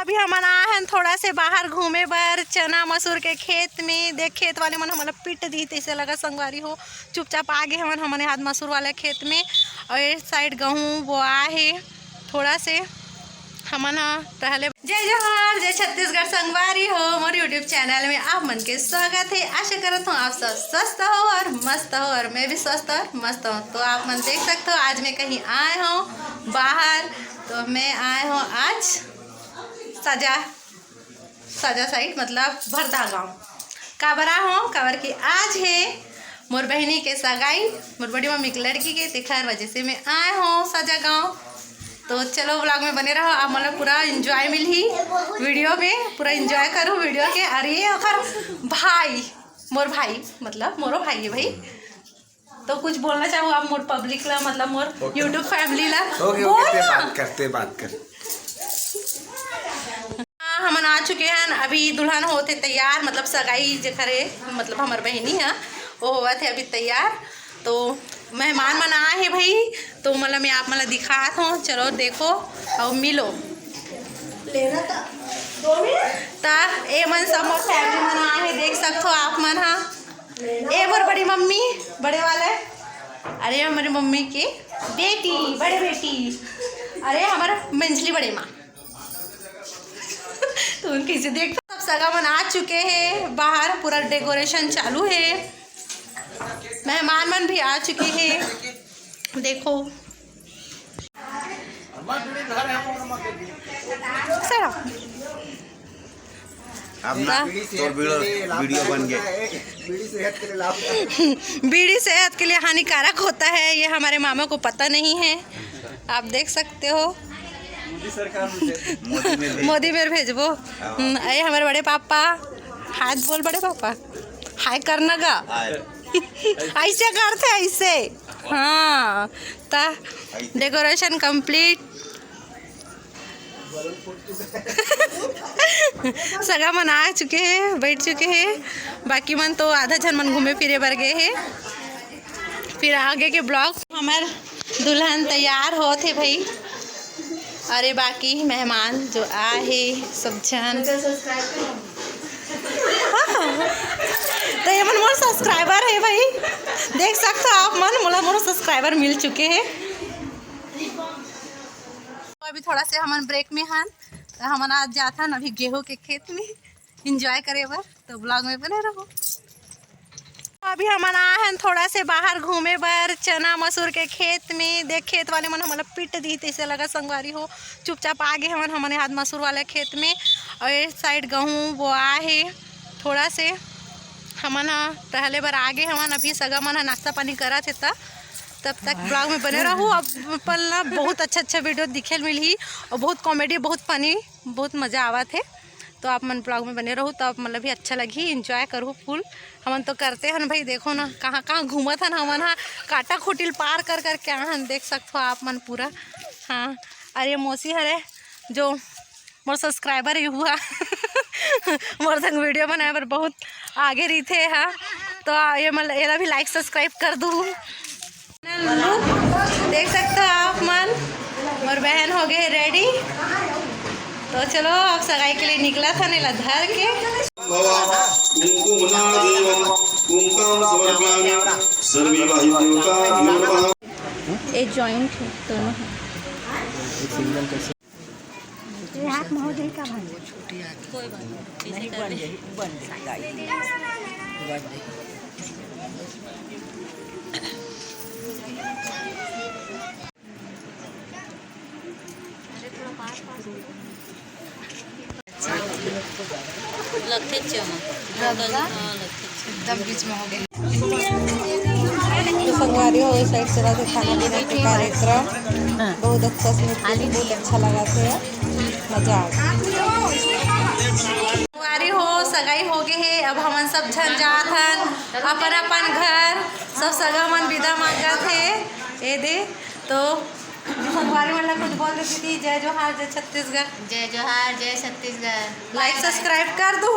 अभी हम आए हैं थोड़ा से बाहर घूमे बर चना मसूर के खेत में। देख खेत वाले मन हमारा पिट दी तैसे लगा संगवारी हो। चुपचाप आगे हमन हमने हाथ मसूर वाले खेत में और इस साइड गेहूँ बोआ है थोड़ा से हमन पहले। जय जोहार जय छत्तीसगढ़ संगवारी हो मोर यूट्यूब चैनल में आप मन के स्वागत है। आशा करता हूँ आप सब स्वस्थ हो और मस्त हो और मैं भी स्वस्थ और मस्त हूँ। तो आप मन देख सकते हो आज मैं कहीं आए हूँ बाहर। तो मैं आए हूँ आज सजा साइड मतलब भरदा गाँव काबरा हूँ। काबर की आज है मोर बहनी के सगाई मोर बड़ी मम्मी की लड़की के तिखर वजह से मैं आए हूँ सजा गाँव। तो चलो व्लॉग में बने रहो आप मतलब पूरा एंजॉय मिल ही वीडियो में पूरा एंजॉय करो वीडियो के। अरे अगर भाई मोर भाई मतलब मोरो भाई है भाई। तो कुछ बोलना चाहो आप मोर पब्लिक ला मतलब मोर यूट्यूब फैमिली ला बात कर। हम आ चुके हैं अभी दुल्हन होते तैयार मतलब सगाई जखरे मतलब हमार बहनी है वो हुआ थे अभी तैयार। तो मेहमान मन आए हैं भाई तो मतलब मैं आप मतलब दिखात हूँ। चलो देखो और मिलो लेना ता ए मन सब मोर फैमिली मन आए हैं देख सकते हो आप मन। हाँ ए मोर बड़ी मम्मी बड़े वाले अरे हमारी मम्मी की बेटी बड़े बेटी अरे हमारा मंजली बड़े माँ। तो उनकी से देख सब सगा मन आ चुके हैं बाहर पूरा डेकोरेशन चालू है। मेहमान मन भी आ चुके हैं देखो वीडियो बन गया। बीड़ी सेहत के लिए हानिकारक होता है ये हमारे मामा को पता नहीं है। आप देख सकते हो मोदी मेरे भेजबो। अरे हमारे बड़े पापा हाथ बोल बड़े पापा हाय करना गा ऐसे करते ऐसे। हाँ ता डेकोरेशन कंप्लीट सगा मन आ चुके हैं बैठ चुके हैं। बाकी मन तो आधा जन मन घूमे फिरे बर गए हैं। फिर आगे के ब्लॉग हमार दुल्हन तैयार हो थे भाई। अरे बाकी मेहमान जो आए सब जन तो ये मन मोर सब्सक्राइबर है भाई देख सकते हो आप मन मोला मोर सब्सक्राइबर मिल चुके हैं। तो अभी थोड़ा से हमन ब्रेक में हन तो हमन आज जाता हन अभी गेहूं के खेत में एंजॉय करे बर। तो ब्लॉग में बने रहो। अभी हमन आए हैं थोड़ा से बाहर घूमे बर चना मसूर के खेत में। देख खेत वाले मन हमारा पिट दी तैसे लगा संगवारी हो। चुपचाप आगे हमन हमने हाथ मसूर वाले खेत में और इस साइड गेहूँ बोआ है थोड़ा से हमन पहले बार आगे हमन अभी सगा मन नाश्ता पानी करा थे तब तक ब्लॉग में बने रहूँ। अब पल बहुत अच्छा वीडियो दिखे मिली और बहुत कॉमेडी बहुत फनी बहुत मज़ा आवा थे। तो आप मन ब्लॉग में बने रहूँ तो आप मतलब भी अच्छा लगी एंजॉय करूँ फुल। हमन तो करते हैं भाई देखो ना कहाँ कहाँ घूमत हन हमन। हाँ काटा खुटिल पार कर कर क्या हन देख सकते हो आप मन पूरा। हाँ अरे मौसी हरे जो मोर सब्सक्राइबर ही हुआ मोर संग वीडियो बनाए पर बहुत आगे रही थे। हाँ तो ये मतलब ये भी लाइक सब्सक्राइब कर दूँ। देख सकते हो आप मन मोर बहन हो गए रेडी। तो चलो अब सगाई के लिए निकला था नीला धर के। ये जॉइंट है दोनों है। हाथ में हो जाए का भाई छोटी कोई बात नहीं बन लगते एकदम बीच में हो गए। तो संगवारी हो इस साइड से रहा खाना पीना के कार्यक्रम बहुत अच्छा से बहुत अच्छा लगा थे मजा आ संगवारी हो सगाई हो गए है। अब हमन सब झन जात हन अपन अपन घर सब सगा मन विदा मांगा थे ए दे। तो संगवारी मन कुछ बोल देती थी। जय जोहार जय छत्तीसगढ़। जय जोहार जय छत्तीसगढ़। लाइक सब्सक्राइब कर दो।